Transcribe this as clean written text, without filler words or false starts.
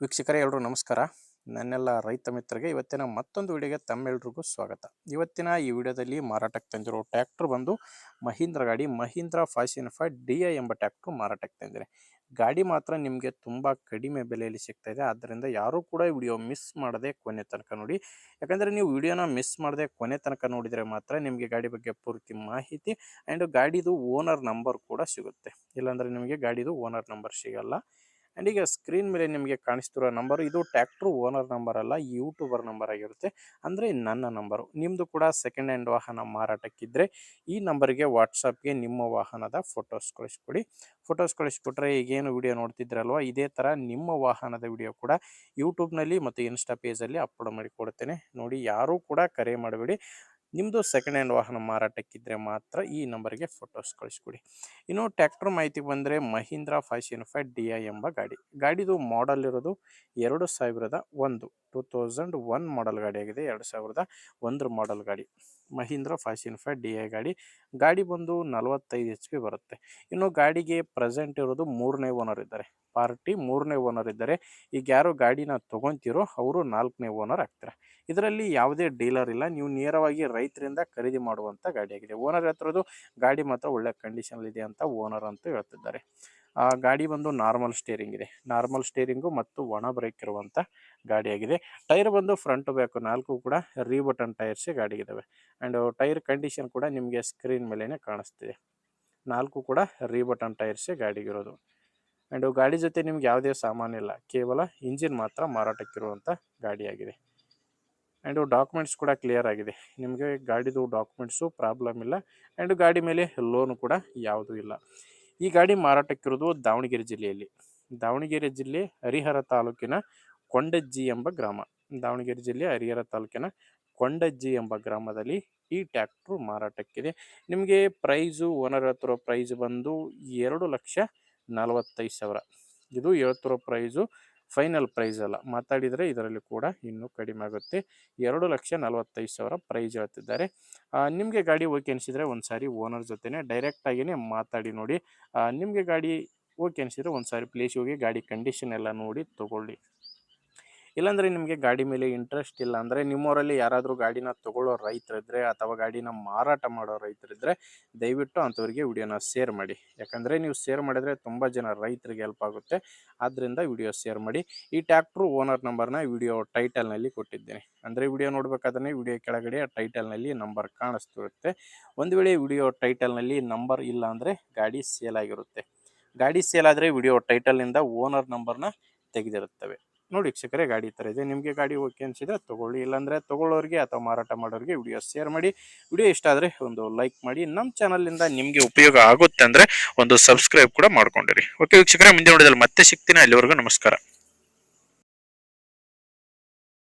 ವೀಕ್ಷಕರೇ ಎಲ್ಲರೂ ನಮಸ್ಕಾರ. ನನ್ನೆಲ್ಲ ರೈತ ಮಿತ್ರರಿಗೆ ಇವತ್ತಿನ ಮತ್ತೊಂದು ವಿಡಿಯೋಗೆ ತಮ್ಮೆಲ್ಲರಿಗೂ ಸ್ವಾಗತ. ಇವತ್ತಿನ ಈ ವಿಡಿಯೋದಲ್ಲಿ ಮಾರಾಟಕ್ಕೆ ತಂದಿರೋ ಟ್ರ್ಯಾಕ್ಟರ್ ಬಂದು ಮಹೀಂದ್ರ ಗಾಡಿ ಮಹೀಂದ್ರ ಫ್ಯಾಷನ್ 5 DI ಎಂಬ ಟ್ರ್ಯಾಕ್ಟರ್ ಮಾರಾಟಕ್ಕೆ ತಂದಿದೆ. ಗಾಡಿ ಮಾತ್ರ ನಿಮಗೆ ತುಂಬ ಕಡಿಮೆ ಬೆಲೆಯಲ್ಲಿ ಸಿಗ್ತಾ ಇದೆ. ಆದ್ದರಿಂದ ಯಾರೂ ಕೂಡ ವಿಡಿಯೋ ಮಿಸ್ ಮಾಡದೆ ಕೊನೆ ತನಕ ನೋಡಿ. ಯಾಕಂದರೆ ನೀವು ವಿಡಿಯೋನ ಮಿಸ್ ಮಾಡದೆ ಕೊನೆ ತನಕ ನೋಡಿದರೆ ಮಾತ್ರ ನಿಮಗೆ ಗಾಡಿ ಬಗ್ಗೆ ಪೂರ್ತಿ ಮಾಹಿತಿ ಆ್ಯಂಡ್ ಗಾಡಿದು ಓನರ್ ನಂಬರ್ ಕೂಡ ಸಿಗುತ್ತೆ. ಇಲ್ಲಾಂದರೆ ನಿಮಗೆ ಗಾಡಿದು ಓನರ್ ನಂಬರ್ ಸಿಗಲ್ಲ. ಆ್ಯಂಡ್ ಈಗ ಸ್ಕ್ರೀನ್ ಮೇಲೆ ನಿಮಗೆ ಕಾಣಿಸ್ತಿರೋ ನಂಬರ್ ಇದು ಟ್ರ್ಯಾಕ್ಟ್ರು ಓನರ್ ನಂಬರ್ ಅಲ್ಲ, ಯೂಟ್ಯೂಬರ್ ನಂಬರ್ ಆಗಿರುತ್ತೆ. ಅಂದರೆ ನನ್ನ ನಂಬರು. ನಿಮ್ಮದು ಕೂಡ ಸೆಕೆಂಡ್ ಹ್ಯಾಂಡ್ ವಾಹನ ಮಾರಾಟಕ್ಕಿದ್ದರೆ ಈ ನಂಬರ್ಗೆ ವಾಟ್ಸಪ್ಗೆ ನಿಮ್ಮ ವಾಹನದ ಫೋಟೋಸ್ ಕಳಿಸ್ಕೊಡಿ. ಫೋಟೋಸ್ ಕಳಿಸ್ಕೊಟ್ರೆ ಈಗೇನು ವಿಡಿಯೋ ನೋಡ್ತಿದ್ರಲ್ವ, ಇದೇ ಥರ ನಿಮ್ಮ ವಾಹನದ ವಿಡಿಯೋ ಕೂಡ ಯೂಟ್ಯೂಬ್ನಲ್ಲಿ ಮತ್ತು ಇನ್ಸ್ಟಾ ಪೇಜಲ್ಲಿ ಅಪ್ಲೋಡ್ ಮಾಡಿ ಕೊಡ್ತೇನೆ. ನೋಡಿ, ಯಾರೂ ಕೂಡ ಕರೆ ಮಾಡಬೇಡಿ. ನಿಮ್ಮದು ಸೆಕೆಂಡ್ ಹ್ಯಾಂಡ್ ವಾಹನ ಮಾರಾಟಕ್ಕಿದ್ದರೆ ಮಾತ್ರ ಈ ನಂಬರ್ಗೆ ಫೋಟೋಸ್ ಕಳಿಸ್ಕೊಡಿ. ಇನ್ನು ಟ್ರ್ಯಾಕ್ಟರ್ ಮಾಹಿತಿ ಬಂದರೆ ಮಹೀಂದ್ರ ಫ್ಯಾಷನ್ 5 DI ಎಂಬ ಗಾಡಿದು ಮಾಡೆಲ್ ಇರೋದು 2001 ಮಾಡೆಲ್ ಗಾಡಿಯಾಗಿದೆ. 2001 ಮಾಡೆಲ್ ಗಾಡಿ ಮಹೀಂದ್ರ ಫ್ಯಾಷನ್ 5 DI ಗಾಡಿ ಬಂದು 45 HP ಬರುತ್ತೆ. ಇನ್ನು ಗಾಡಿಗೆ ಪ್ರೆಸೆಂಟ್ ಇರೋದು 3ನೇ ಓನರ್ ಇದ್ದಾರೆ. ಪಾರ್ಟಿ 3ನೇ ಓನರ್ ಇದ್ದಾರೆ. ಈಗ ಯಾರು ಗಾಡಿನ ತೊಗೊತಿರೋ ಅವರು 4ನೇ ಓನರ್ ಆಗ್ತಾರೆ. ಇದರಲ್ಲಿ ಯಾವುದೇ ಡೀಲರ್ ಇಲ್ಲ, ನೀವು ನೇರವಾಗಿ ರೈತರಿಂದ ಖರೀದಿ ಮಾಡುವಂಥ ಗಾಡಿಯಾಗಿದೆ. ಓನರ್ ಹೇಳ್ತಿರೋದು ಗಾಡಿ ಮಾತ್ರ ಒಳ್ಳೆ ಕಂಡೀಷನಲ್ಲಿದೆ ಅಂತ ಓನರ್ ಅಂತೂ ಹೇಳ್ತಿದ್ದಾರೆ. ಗಾಡಿ ಬಂದು ನಾರ್ಮಲ್ ಸ್ಟೇರಿಂಗ್ ಇದೆ. ನಾರ್ಮಲ್ ಸ್ಟೇರಿಂಗು ಮತ್ತು ಒಣ ಬ್ರೇಕ್ ಇರುವಂಥ ಗಾಡಿಯಾಗಿದೆ. ಟೈರ್ ಬಂದು ಫ್ರಂಟ್ ಬ್ಯಾಕ್ 4 ಕೂಡ ರೀಬಟನ್ ಟೈರ್ಸೇ ಗಾಡಿಗಿದ್ದಾವೆ. ಆ್ಯಂಡ್ ಟೈರ್ ಕಂಡೀಷನ್ ಕೂಡ ನಿಮಗೆ ಸ್ಕ್ರೀನ್ ಮೇಲೇ ಕಾಣಿಸ್ತಿದೆ. 4 ಕೂಡ ರೀಬಟನ್ ಟೈರ್ಸೇ ಗಾಡಿಗಿರೋದು. ಆ್ಯಂಡ್ ಗಾಡಿ ಜೊತೆ ನಿಮ್ಗೆ ಯಾವುದೇ ಸಾಮಾನಿಲ್ಲ, ಕೇವಲ ಇಂಜಿನ್ ಮಾತ್ರ ಮಾರಾಟಕ್ಕಿರುವಂಥ ಗಾಡಿಯಾಗಿದೆ. ಆ್ಯಂಡ್ ಡಾಕ್ಯುಮೆಂಟ್ಸ್ ಕೂಡ ಕ್ಲಿಯರ್ ಆಗಿದೆ. ನಿಮಗೆ ಗಾಡಿದು ಡಾಕ್ಯುಮೆಂಟ್ಸು ಪ್ರಾಬ್ಲಮ್ ಇಲ್ಲ. ಆ್ಯಂಡ್ ಗಾಡಿ ಮೇಲೆ ಲೋನು ಕೂಡ ಯಾವುದೂ ಇಲ್ಲ. ಈ ಗಾಡಿ ಮಾರಾಟಕ್ಕಿರೋದು ದಾವಣಗೆರೆ ಜಿಲ್ಲೆಯಲ್ಲಿ. ದಾವಣಗೆರೆ ಜಿಲ್ಲೆ ಹರಿಹರ ತಾಲೂಕಿನ ಕೊಂಡಜ್ಜಿ ಎಂಬ ಗ್ರಾಮ. ದಾವಣಗೆರೆ ಜಿಲ್ಲೆ ಹರಿಹರ ತಾಲೂಕಿನ ಕೊಂಡಜ್ಜಿ ಎಂಬ ಗ್ರಾಮದಲ್ಲಿ ಈ ಟ್ರ್ಯಾಕ್ಟ್ರು ಮಾರಾಟಕ್ಕಿದೆ. ನಿಮಗೆ ಪ್ರೈಸು ಓನರ್ ಹೇಳ್ತಿರೋ ಪ್ರೈಸ್ ಬಂದು 2,45,000. ಇದು ಹೇಳ್ತಿರೋ ಪ್ರೈಸು ಫೈನಲ್ ಪ್ರೈಸ್ ಅಲ್ಲ, ಮಾತಾಡಿದರೆ ಇದರಲ್ಲಿ ಕೂಡ ಇನ್ನೂ ಕಡಿಮೆ ಆಗುತ್ತೆ. 2,45,000 ಪ್ರೈಸ್ ಹೇಳ್ತಿದ್ದಾರೆ. ನಿಮಗೆ ಗಾಡಿ ಓಕೆ ಅನಿಸಿದರೆ ಒಂದು ಸಾರಿ ಓನರ್ ಜೊತೆನೇ ಡೈರೆಕ್ಟಾಗಿಯೇ ಮಾತಾಡಿ ನೋಡಿ. ನಿಮಗೆ ಗಾಡಿ ಓಕೆ ಅನಿಸಿದರೆ ಒಂದು ಸಾರಿ ಪ್ಲೇಸಿಗೆ ಹೋಗಿ ಗಾಡಿ ಕಂಡೀಷನ್ ಎಲ್ಲ ನೋಡಿ ತೊಗೊಳ್ಳಿ. ಇಲ್ಲಾಂದರೆ ನಿಮಗೆ ಗಾಡಿ ಮೇಲೆ ಇಂಟ್ರೆಸ್ಟ್ ಇಲ್ಲ ಅಂದರೆ, ನಿಮ್ಮವರಲ್ಲಿ ಯಾರಾದರೂ ಗಾಡಿನ ತೊಗೊಳ್ಳೋ ರೈತರಿದ್ದರೆ ಅಥವಾ ಗಾಡಿನ ಮಾರಾಟ ಮಾಡೋ ರೈತರಿದ್ದರೆ ದಯವಿಟ್ಟು ಅಂಥವ್ರಿಗೆ ವಿಡಿಯೋನ ಶೇರ್ ಮಾಡಿ. ಯಾಕಂದರೆ ನೀವು ಶೇರ್ ಮಾಡಿದರೆ ತುಂಬ ಜನ ರೈತರಿಗೆ ಹೆಲ್ಪ್ ಆಗುತ್ತೆ. ಆದ್ದರಿಂದ ವಿಡಿಯೋ ಶೇರ್ ಮಾಡಿ. ಈ ಟ್ರ್ಯಾಕ್ಟ್ರು ಓನರ್ ನಂಬರ್ನ ವಿಡಿಯೋ ಟೈಟಲ್ನಲ್ಲಿ ಕೊಟ್ಟಿದ್ದೇನೆ. ಅಂದರೆ ವಿಡಿಯೋ ನೋಡಬೇಕಾದ್ರೆ ವಿಡಿಯೋ ಕೆಳಗಡೆ ಟೈಟಲ್ನಲ್ಲಿ ನಂಬರ್ ಕಾಣಿಸ್ತಿರುತ್ತೆ. ಒಂದು ವೇಳೆ ವಿಡಿಯೋ ಟೈಟಲ್ನಲ್ಲಿ ನಂಬರ್ ಇಲ್ಲ ಅಂದರೆ ಗಾಡಿ ಸೇಲ್ ಆಗಿರುತ್ತೆ. ಗಾಡಿ ಸೇಲ್ ಆದರೆ ವಿಡಿಯೋ ಟೈಟಲ್ನಿಂದ ಓನರ್ ನಂಬರ್ನ ತೆಗೆದಿರುತ್ತವೆ. ನೋಡಿ ವೀಕ್ಷಕರೇ, ಗಾಡಿ ಥರ ಇದೆ. ನಿಮಗೆ ಗಾಡಿ ಓಕೆ ಅನಿಸಿದರೆ ತೊಗೊಳ್ಳಿ. ಇಲ್ಲಾಂದರೆ ತೊಗೊಳ್ಳೋರಿಗೆ ಅಥವಾ ಮಾರಾಟ ಮಾಡೋರಿಗೆ ವಿಡಿಯೋ ಶೇರ್ ಮಾಡಿ. ವಿಡಿಯೋ ಇಷ್ಟ ಆದರೆ ಒಂದು ಲೈಕ್ ಮಾಡಿ. ನಮ್ಮ ಚಾನಲಿಂದ ನಿಮಗೆ ಉಪಯೋಗ ಆಗುತ್ತೆ ಅಂದರೆ ಒಂದು ಸಬ್ಸ್ಕ್ರೈಬ್ ಕೂಡ ಮಾಡ್ಕೊಂಡಿರಿ. ಓಕೆ ವೀಕ್ಷಕರೇ, ಮುಂದೆ ನೋಡಿದಲ್ಲಿ ಮತ್ತೆ ಸಿಗ್ತೀನಿ. ಅಲ್ಲಿವರೆಗೂ ನಮಸ್ಕಾರ.